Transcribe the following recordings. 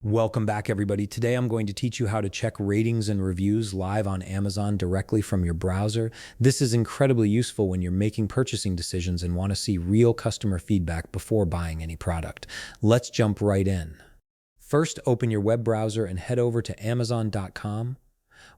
Welcome back, everybody. Today I'm going to teach you how to check ratings and reviews live on Amazon directly from your browser. This is incredibly useful when you're making purchasing decisions and want to see real customer feedback before buying any product. Let's jump right in. First, open your web browser and head over to Amazon.com.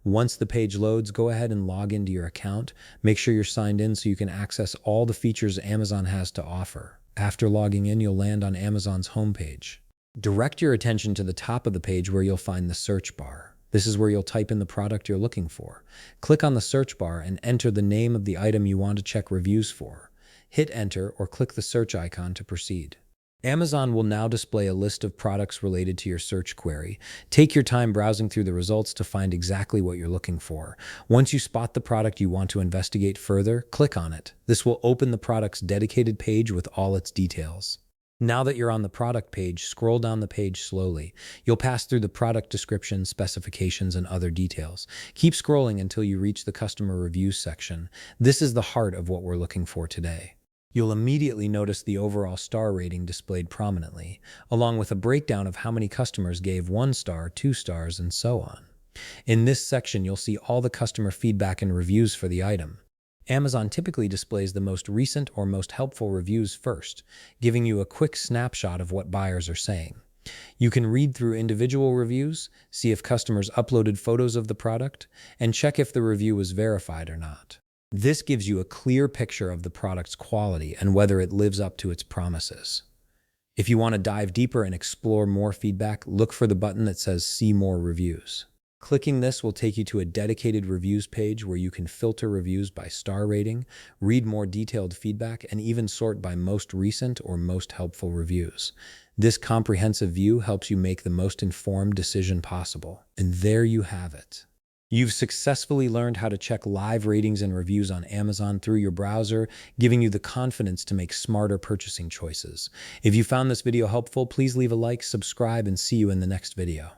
Once the page loads, go ahead and log into your account. Make sure you're signed in so you can access all the features Amazon has to offer. After logging in, you'll land on Amazon's homepage. Direct your attention to the top of the page where you'll find the search bar. This is where you'll type in the product you're looking for. Click on the search bar and enter the name of the item you want to check reviews for. Hit enter or click the search icon to proceed. Amazon will now display a list of products related to your search query. Take your time browsing through the results to find exactly what you're looking for. Once you spot the product you want to investigate further, click on it. This will open the product's dedicated page with all its details. Now that you're on the product page, scroll down the page slowly. You'll pass through the product description, specifications, and other details. Keep scrolling until you reach the customer reviews section. This is the heart of what we're looking for today. You'll immediately notice the overall star rating displayed prominently, along with a breakdown of how many customers gave 1 star, 2 stars, and so on. In this section, you'll see all the customer feedback and reviews for the item. Amazon typically displays the most recent or most helpful reviews first, giving you a quick snapshot of what buyers are saying. You can read through individual reviews, see if customers uploaded photos of the product, and check if the review was verified or not. This gives you a clear picture of the product's quality and whether it lives up to its promises. If you want to dive deeper and explore more feedback, look for the button that says See More Reviews. Clicking this will take you to a dedicated reviews page where you can filter reviews by star rating, read more detailed feedback, and even sort by most recent or most helpful reviews. This comprehensive view helps you make the most informed decision possible. And there you have it. You've successfully learned how to check live ratings and reviews on Amazon through your browser, giving you the confidence to make smarter purchasing choices. If you found this video helpful, please leave a like, subscribe, and see you in the next video.